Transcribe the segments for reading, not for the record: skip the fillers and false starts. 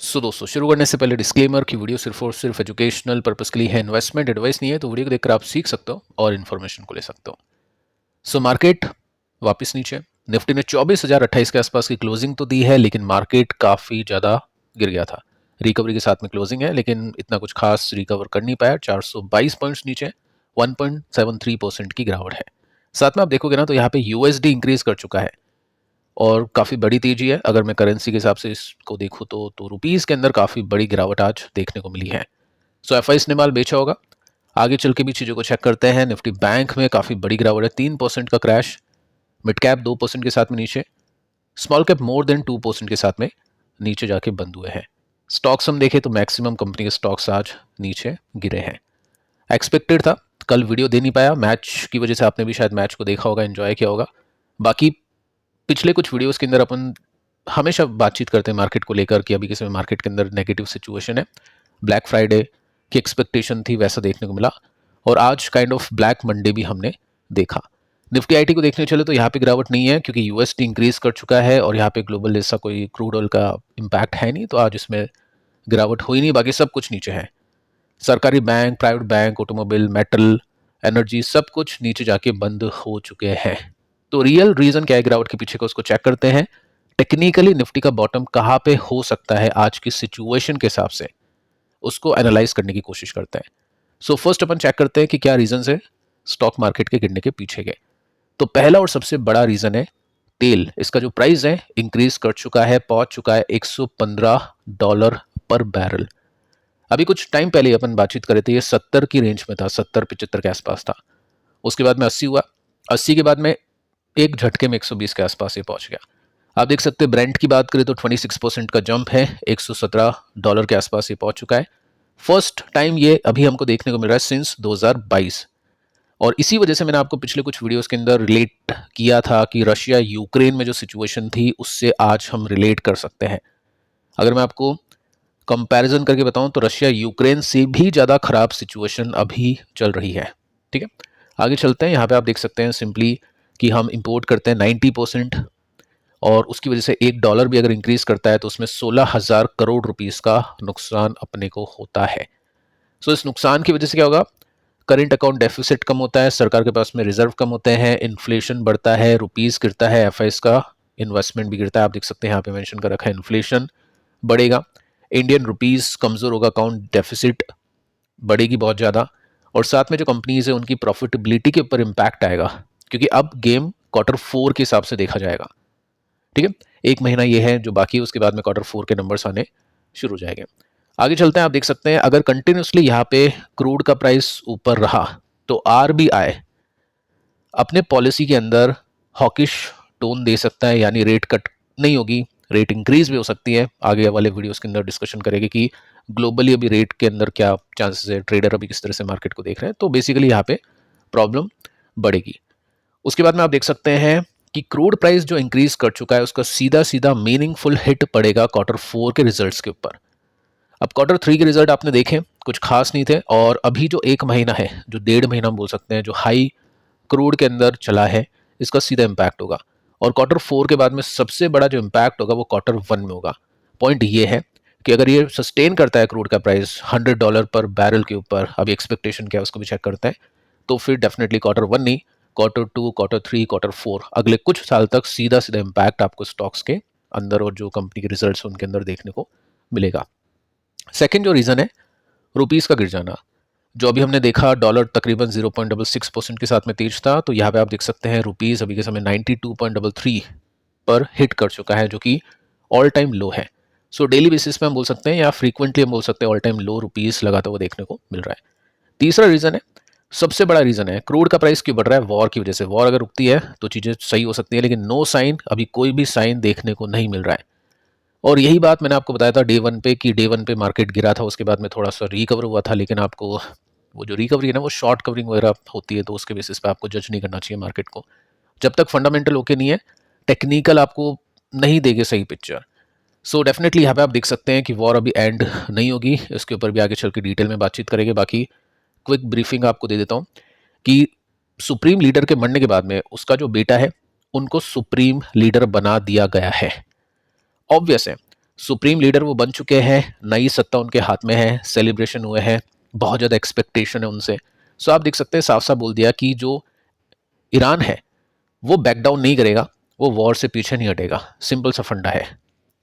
दोस्तों शुरू करने से पहले डिस्क्लेमर की वीडियो सिर्फ और सिर्फ एजुकेशनल पर्पस के लिए है, इन्वेस्टमेंट एडवाइस नहीं है। तो वीडियो को देखकर आप सीख सकते हो और इन्फॉर्मेशन को ले सकते हो। मार्केट वापस नीचे, निफ्टी ने 24,028 के आसपास की क्लोजिंग तो दी है, लेकिन मार्केट काफ़ी ज़्यादा गिर गया था। रिकवरी के साथ में क्लोजिंग है, लेकिन इतना कुछ खास रिकवर कर नहीं पाया। 422 पॉइंट्स नीचे, 1.73% की गिरावट है। साथ में आप देखोगे ना तो यहाँ पे यूएसडी इंक्रीज कर चुका है और काफ़ी बड़ी तेजी है। अगर मैं करेंसी के हिसाब से इसको देखूँ तो रुपीज़ के अंदर काफ़ी बड़ी गिरावट आज देखने को मिली है। एफआईएस ने माल बेचा होगा। आगे चल के भी चीज़ों को चेक करते हैं। निफ्टी बैंक में काफ़ी बड़ी गिरावट है, 3% का क्रैश। मिड कैप 2% के साथ में नीचे, स्मॉल कैप मोर देन 2% के साथ में नीचे जाके बंद हुए हैं। स्टॉक्स हम देखें तो मैक्सिमम कंपनी के स्टॉक्स आज नीचे गिरे हैं। एक्सपेक्टेड था, कल वीडियो दे नहीं पाया मैच की वजह से। आपने भी शायद मैच को देखा होगा, एंजॉय किया होगा। बाकी पिछले कुछ वीडियोस के अंदर अपन हमेशा बातचीत करते हैं मार्केट को लेकर कि अभी किसी में मार्केट के अंदर नेगेटिव सिचुएशन है। ब्लैक फ्राइडे की एक्सपेक्टेशन थी, वैसा देखने को मिला। और आज काइंड ऑफ ब्लैक मंडे भी हमने देखा। निफ्टी आईटी को देखने चले तो यहाँ पे गिरावट नहीं है, क्योंकि यूएसडी इंक्रीज कर चुका है और यहाँ पे ग्लोबल जैसा कोई क्रूड ऑयल का इम्पैक्ट है नहीं, तो आज इसमें गिरावट हुई नहीं। बाकी सब कुछ नीचे है। सरकारी bank, private bank, automobile, metal, energy, सब कुछ नीचे जाके बंद हो चुके हैं। तो रियल रीजन क्या है गिरावट के पीछे का, उसको चेक करते हैं। टेक्निकली निफ्टी का बॉटम कहाँ पे हो सकता है आज की सिचुएशन के हिसाब से, उसको एनालाइज करने की कोशिश करते हैं। फर्स्ट अपन चेक करते हैं कि क्या रीजन है स्टॉक मार्केट के गिरने के पीछे के। तो पहला और सबसे बड़ा रीजन है तेल। इसका जो प्राइस है इंक्रीज कर चुका है, पहुंच चुका है $115 पर बैरल। अभी कुछ टाइम पहले अपन बातचीत कर रहे थे, ये 70 की रेंज में था, 70-75 के आसपास था। उसके बाद में 80 हुआ, 80 के बाद में एक झटके में 120 के आसपास ये पहुंच गया। आप देख सकते हैं ब्रेंट की बात करें तो 26% का जंप है, $117 के आसपास ये पहुंच चुका है। फर्स्ट टाइम ये अभी हमको देखने को मिल रहा है सिंस 2022। और इसी वजह से मैंने आपको पिछले कुछ वीडियोस के अंदर रिलेट किया था कि रशिया यूक्रेन में जो सिचुएशन थी उससे आज हम रिलेट कर सकते हैं। अगर मैं आपको कंपैरिजन करके बताऊं तो रशिया यूक्रेन से भी ज़्यादा खराब सिचुएशन अभी चल रही है। ठीक है, आगे चलते हैं। यहाँ पे आप देख सकते हैं सिंपली कि हम इंपोर्ट करते हैं 90%, और उसकी वजह से $1 भी अगर इंक्रीज करता है तो उसमें 16,000 करोड़ रुपीस का नुकसान अपने को होता है। इस नुकसान की वजह से क्या होगा, करेंट अकाउंट डेफिसिट कम होता है, सरकार के पास में रिजर्व कम होते हैं, इन्फ्लेशन बढ़ता है, रुपीस गिरता है, एफआईएस का इन्वेस्टमेंट भी गिरता है। आप देख सकते हैं यहाँ पे मेंशन कर रखा है इन्फ्लेशन बढ़ेगा, इंडियन रुपीस कमजोर होगा, अकाउंट डेफिसिट बढ़ेगी बहुत ज़्यादा, और साथ में जो कंपनीज है उनकी प्रॉफिटेबिलिटी के ऊपर इम्पैक्ट आएगा, क्योंकि अब गेम Q4 के हिसाब से देखा जाएगा। ठीक है, एक महीना ये है जो बाकी है, उसके बाद में Q4 के नंबर्स आने शुरू हो जाएंगे। आगे चलते हैं। आप देख सकते हैं अगर कंटिन्यूसली यहाँ पे क्रूड का प्राइस ऊपर रहा तो आरबीआई अपने पॉलिसी के अंदर हॉकिश टोन दे सकता है, यानी रेट कट नहीं होगी, रेट इंक्रीज भी हो सकती है। आगे वाले वीडियोस के अंदर डिस्कशन करेंगे कि ग्लोबली अभी रेट के अंदर क्या चांसेस है, ट्रेडर अभी किस तरह से मार्केट को देख रहे हैं। तो बेसिकली यहाँ पे प्रॉब्लम बढ़ेगी। उसके बाद में आप देख सकते हैं कि क्रूड प्राइस जो इंक्रीज कर चुका है उसका सीधा सीधा मीनिंगफुल हिट पड़ेगा Q4 के रिजल्ट्स के ऊपर। अब Q3 के रिजल्ट आपने देखे, कुछ खास नहीं थे, और अभी जो एक महीना है, जो 1.5 महीना हम बोल सकते हैं, जो हाई क्रूड के अंदर चला है, इसका सीधा इम्पैक्ट होगा। और Q4 के बाद में सबसे बड़ा जो इम्पैक्ट होगा वो Q1 में होगा। पॉइंट ये है कि अगर ये सस्टेन करता है क्रूड का प्राइस $100 पर बैरल के ऊपर, अभी एक्सपेक्टेशन क्या है उसको भी चेक करते हैं, तो फिर डेफिनेटली Q1 नहीं, Q2, Q3, Q4 अगले कुछ साल तक सीधा सीधा इम्पैक्ट आपको स्टॉक्स के अंदर और जो कंपनी के रिजल्ट्स उनके अंदर देखने को मिलेगा। सेकेंड जो रीज़न है रुपीज़ का गिर जाना, जो अभी हमने देखा डॉलर तकरीबन 0.66% के साथ में तेज था, तो यहाँ पे आप देख सकते हैं रुपीज़ अभी के समय 92.33 पर हिट कर चुका है, जो कि ऑल टाइम लो है। डेली बेसिस पे हम बोल सकते हैं या फ्रीक्वेंटली हम बोल सकते हैं ऑल टाइम लो रुपीज़ लगाता हुआ देखने को मिल रहा है। तीसरा रीज़न है, सबसे बड़ा रीज़न है, क्रूड का प्राइस क्यों बढ़ रहा है, वॉर की वजह से। वॉर अगर रुकती है तो चीज़ें सही हो सकती है, लेकिन नो साइन, अभी कोई भी साइन देखने को नहीं मिल रहा है। और यही बात मैंने आपको बताया था डे 1 पे कि डे 1 पे मार्केट गिरा था, उसके बाद में थोड़ा सा रिकवर हुआ था, लेकिन आपको वो जो रिकवरी है ना वो शॉर्ट कवरिंग वगैरह होती है, तो उसके बेसिस पे आपको जज नहीं करना चाहिए मार्केट को। जब तक फंडामेंटल ओके नहीं है, टेक्निकल आपको नहीं देगी सही पिक्चर। डेफिनेटली यहाँ पे आप देख सकते हैं कि वॉर अभी एंड नहीं होगी, इसके ऊपर भी आगे चल के डिटेल में बातचीत करेंगे। बाकी क्विक ब्रीफिंग आपको दे देता हूँ कि सुप्रीम लीडर के मरने के बाद में उसका जो बेटा है उनको सुप्रीम लीडर बना दिया गया है। ऑब्वियस है, सुप्रीम लीडर वो बन चुके हैं, नई सत्ता उनके हाथ में है, सेलिब्रेशन हुए हैं, बहुत ज़्यादा एक्सपेक्टेशन है उनसे। सो आप देख सकते हैं साफ साफ बोल दिया कि जो ईरान है वो बैक डाउन नहीं करेगा, वो वॉर से पीछे नहीं हटेगा, सिंपल सा फंडा है।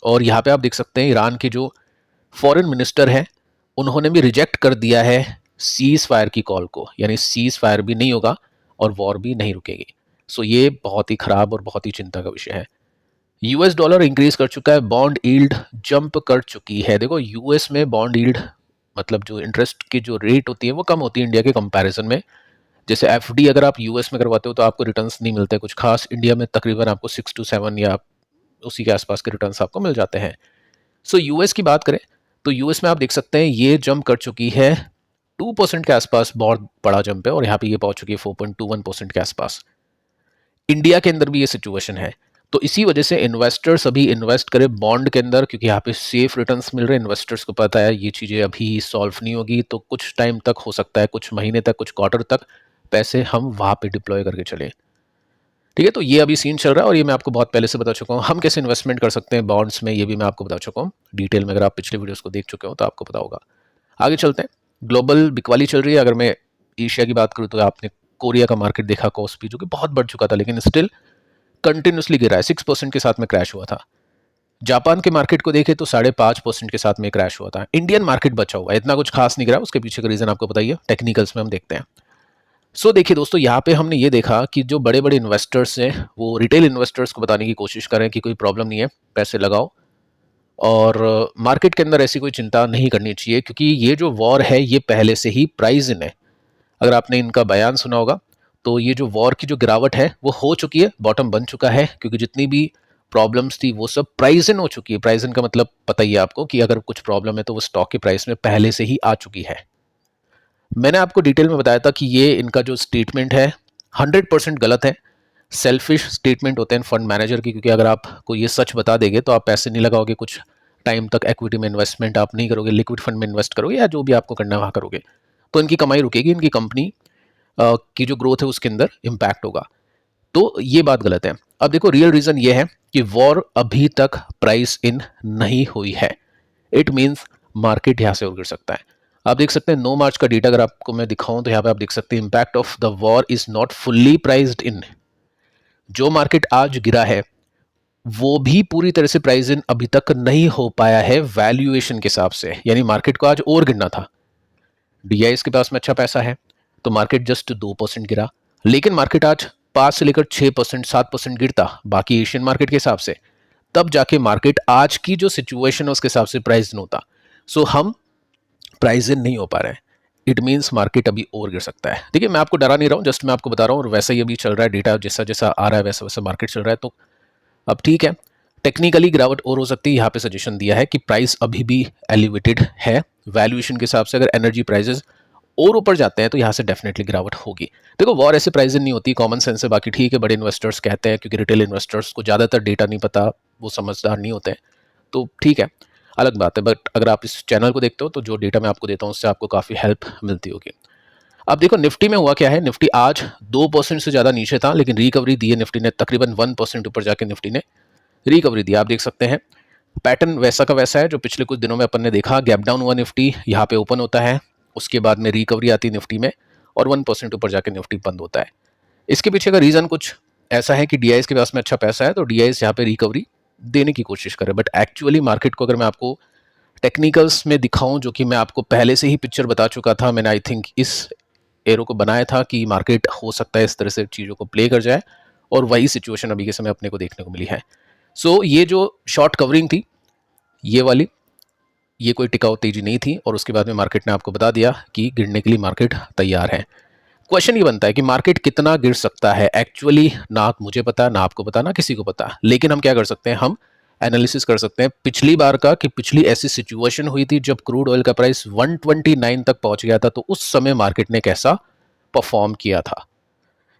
और यहाँ पे आप देख सकते हैं ईरान के जो फॉरेन मिनिस्टर हैं उन्होंने भी रिजेक्ट कर दिया है सीज फायर की कॉल को, यानी सीज फायर भी नहीं होगा और वॉर भी नहीं रुकेगी। सो ये बहुत ही खराब और बहुत ही चिंता का विषय है। यूएस डॉलर इंक्रीज कर चुका है, बॉन्ड यील्ड जंप कर चुकी है। देखो यूएस में बॉन्ड यील्ड मतलब जो इंटरेस्ट की जो रेट होती है वो कम होती है इंडिया के कंपैरिजन में। जैसे एफडी अगर आप यूएस में करवाते हो तो आपको रिटर्न्स नहीं मिलते कुछ खास, इंडिया में तकरीबन आपको 6 to 7 या उसी के आसपास के रिटर्न्स आपको मिल जाते हैं। सो यूएस की बात करें तो यूएस में आप देख सकते हैं ये जंप कर चुकी है 2% के आसपास, बहुत बड़ा जंप है, और यहाँ पे ये पहुंच चुकी है 4.21% के आसपास। इंडिया के अंदर भी ये सिचुएशन है, तो इसी वजह से इन्वेस्टर्स अभी इन्वेस्ट करें बॉन्ड के अंदर, क्योंकि यहाँ पे सेफ रिटर्न्स मिल रहे हैं। इन्वेस्टर्स को पता है ये चीज़ें अभी सॉल्व नहीं होगी, तो कुछ टाइम तक हो सकता है, कुछ महीने तक, कुछ क्वार्टर तक पैसे हम वहाँ पे डिप्लॉय करके चले। ठीक है, तो ये अभी सीन चल रहा है और ये मैं आपको बहुत पहले से बता चुका हूँ। हम कैसे इन्वेस्टमेंट कर सकते हैं बॉन्ड्स में, ये भी मैं आपको बता चुका हूँ डिटेल में। अगर आप पिछले वीडियोस को देख चुके हो तो आपको पता होगा। आगे चलते हैं। ग्लोबल बिकवाली चल रही है। अगर मैं एशिया की बात करूँ तो आपने कोरिया का मार्केट देखा, कॉस्पी, जो कि बहुत बढ़ चुका था लेकिन स्टिल कंटिन्यूसली गिरा है, 6% के साथ में क्रैश हुआ था। जापान के मार्केट को देखें तो 5.5% के साथ में क्रैश हुआ था। इंडियन मार्केट बचा हुआ है, इतना कुछ खास नहीं गिरा, उसके पीछे का रीजन आपको बताइए, टेक्निकल्स में हम देखते हैं। सो देखिए दोस्तों, यहाँ पे हमने ये देखा कि जो बड़े बड़े इन्वेस्टर्स हैं वो रिटेल इन्वेस्टर्स को बताने की कोशिश करें कि कोई प्रॉब्लम नहीं है, पैसे लगाओ, और मार्केट के अंदर ऐसी कोई चिंता नहीं करनी चाहिए, क्योंकि ये जो वॉर है ये पहले से ही प्राइज इन है। अगर आपने इनका बयान सुना होगा तो ये जो वॉर की जो गिरावट है वो हो चुकी है, बॉटम बन चुका है, क्योंकि जितनी भी प्रॉब्लम्स थी वो सब प्राइज इन हो चुकी है। प्राइज इन का मतलब पता ही है आपको कि अगर कुछ प्रॉब्लम है तो वो स्टॉक के प्राइस में पहले से ही आ चुकी है। मैंने आपको डिटेल में बताया था कि ये इनका जो स्टेटमेंट है 100% गलत है। सेल्फिश स्टेटमेंट होते हैं फंड मैनेजर की, क्योंकि अगर आपको ये सच बता देंगे तो आप पैसे नहीं लगाओगे, कुछ टाइम तक एक्विटी में इन्वेस्टमेंट आप नहीं करोगे, लिक्विड फंड में इन्वेस्ट करोगे या जो भी आपको करना है वहाँ करोगे, तो इनकी कमाई रुकेगी, इनकी कंपनी की जो ग्रोथ है उसके अंदर इम्पैक्ट होगा। तो ये बात गलत है। अब देखो रियल रीज़न ये है कि वॉर अभी तक प्राइस इन नहीं हुई है। इट मीन्स मार्केट यहाँ से और गिर सकता है। आप देख सकते हैं 9 मार्च का डेटा अगर आपको मैं दिखाऊं तो यहाँ पे आप देख सकते हैं impact of the war is not fully priced in. जो मार्केट आज गिरा है वो भी पूरी तरह से प्राइज इन अभी तक नहीं हो पाया है वैल्यूएशन के हिसाब से, यानी मार्केट को आज और गिरना था। डीआईएस के पास में अच्छा पैसा है तो मार्केट जस्ट 2% गिरा, लेकिन मार्केट आज 5 से लेकर 6% 7% गिरता बाकी एशियन मार्केट के हिसाब से, तब जाके मार्केट आज की जो सिचुएशन है उसके हिसाब से प्राइस इन होता। सो हम प्राइस इन नहीं हो पा रहे हैं, इट मीन्स मार्केट अभी और गिर सकता है। ठीक है, मैं आपको डरा नहीं रहा हूँ, जस्ट मैं आपको बता रहा हूँ, और वैसा ही अभी चल रहा है डेटा, जैसा जैसा आ रहा है वैसा वैसा मार्केट चल रहा है। तो अब ठीक है, टेक्निकली गिरावट और हो सकती है, यहाँ पे सजेशन दिया है कि प्राइस अभी भी एलिवेटेड है वैल्यूएशन के हिसाब से। अगर एनर्जी प्राइसेस और ऊपर जाते हैं तो यहाँ से डेफिनेटली गिरावट होगी। देखो वॉर ऐसे प्राइस नहीं होती, कॉमन सेंस है, बाकी ठीक है बड़े इन्वेस्टर्स कहते हैं, क्योंकि रिटेल इन्वेस्टर्स को ज़्यादातर डेटा नहीं पता, वो समझदार नहीं होते हैं, तो ठीक है, अलग बात है। बट अगर आप इस चैनल को देखते हो तो जो डेटा मैं आपको देता हूँ उससे आपको काफ़ी हेल्प मिलती होगी। अब देखो निफ्टी में हुआ क्या है, निफ्टी आज 2% से ज़्यादा नीचे था लेकिन रिकवरी दी है निफ्टी ने, तकरीबन 1% ऊपर जाके निफ्टी ने रिकवरी दी। आप देख सकते हैं पैटर्न वैसा का वैसा है जो पिछले कुछ दिनों में अपन ने देखा। गैप डाउन हुआ निफ्टी, यहाँ पे ओपन होता है, उसके बाद में रिकवरी आती है निफ्टी में और 1% ऊपर जाके निफ्टी बंद होता है। इसके पीछे का रीज़न कुछ ऐसा है कि डीआईएस के पास में अच्छा पैसा है तो डीआईएस यहाँ पे रिकवरी देने की कोशिश करे। बट एक्चुअली मार्केट को अगर मैं आपको टेक्निकल्स में दिखाऊं, जो कि मैं आपको पहले से ही पिक्चर बता चुका था, मैंने आई थिंक इस एरो को बनाया था कि मार्केट हो सकता है इस तरह से चीज़ों को प्ले कर जाए, और वही सिचुएशन अभी के समय अपने को देखने को मिली है। सो ये जो शॉर्ट कवरिंग थी ये वाली, ये कोई टिकाऊ तेजी नहीं थी, और उसके बाद में मार्केट ने आपको बता दिया कि गिरने के लिए मार्केट तैयार है। क्वेश्चन ये बनता है कि मार्केट कितना गिर सकता है। एक्चुअली ना मुझे पता, ना आपको पता, ना किसी को पता, लेकिन हम क्या कर सकते हैं, हम एनालिसिस कर सकते हैं पिछली बार का, कि पिछली ऐसी सिचुएशन हुई थी जब क्रूड ऑयल का प्राइस 129 तक पहुंच गया था, तो उस समय मार्केट ने कैसा परफॉर्म किया था।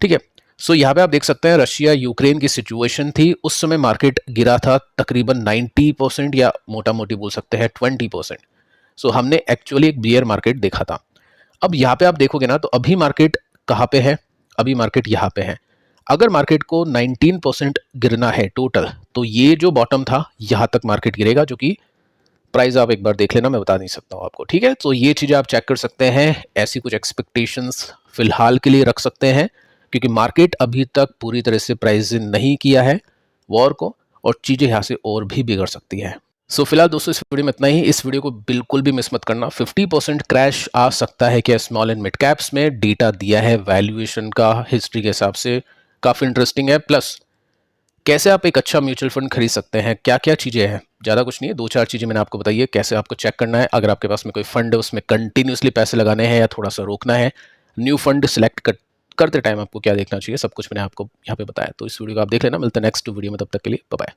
ठीक है, सो यहाँ पे आप देख सकते हैं रशिया यूक्रेन की सिचुएशन थी, उस समय मार्केट गिरा था तकरीबन 90% या मोटा मोटी बोल सकते हैं 20%। सो हमने एक्चुअली एक बियर मार्केट देखा था। अब यहाँ पे आप देखोगे ना तो अभी मार्केट कहाँ पे है, अभी मार्केट यहाँ पे है। अगर मार्केट को 19% गिरना है टोटल, तो ये जो बॉटम था यहाँ तक मार्केट गिरेगा, जो कि प्राइस आप एक बार देख लेना, मैं बता नहीं सकता हूँ आपको, ठीक है। तो ये चीज़ें आप चेक कर सकते हैं, ऐसी कुछ एक्सपेक्टेशंस फिलहाल के लिए रख सकते हैं, क्योंकि मार्केट अभी तक पूरी तरह से प्राइस इन नहीं किया है वॉर को, और चीज़ें यहाँ से और भी बिगड़ सकती है। सो फिलहाल दोस्तों इस वीडियो में इतना ही। इस वीडियो को बिल्कुल भी मिस मत करना। 50% क्रैश आ सकता है क्या स्मॉल एंड मिड कैप्स में, डेटा दिया है वैल्यूएशन का हिस्ट्री के हिसाब से, काफ़ी इंटरेस्टिंग है। प्लस कैसे आप एक अच्छा म्यूचुअल फंड खरीद सकते हैं, क्या क्या चीज़ें हैं, ज़्यादा कुछ नहीं है, 2-4 चीज़ें मैंने आपको बताई है कैसे आपको चेक करना है। अगर आपके पास में कोई फंड है उसमें कंटिन्यूसली पैसे लगाने हैं या थोड़ा सा रोकना है, न्यू फंड सिलेक्ट करते टाइम आपको क्या देखना चाहिए, सब कुछ मैंने आपको यहाँ पे बताया। तो इस वीडियो को आप देख लेना। मिलते हैं नेक्स्ट वीडियो में, तब तक के लिए बाय बाय।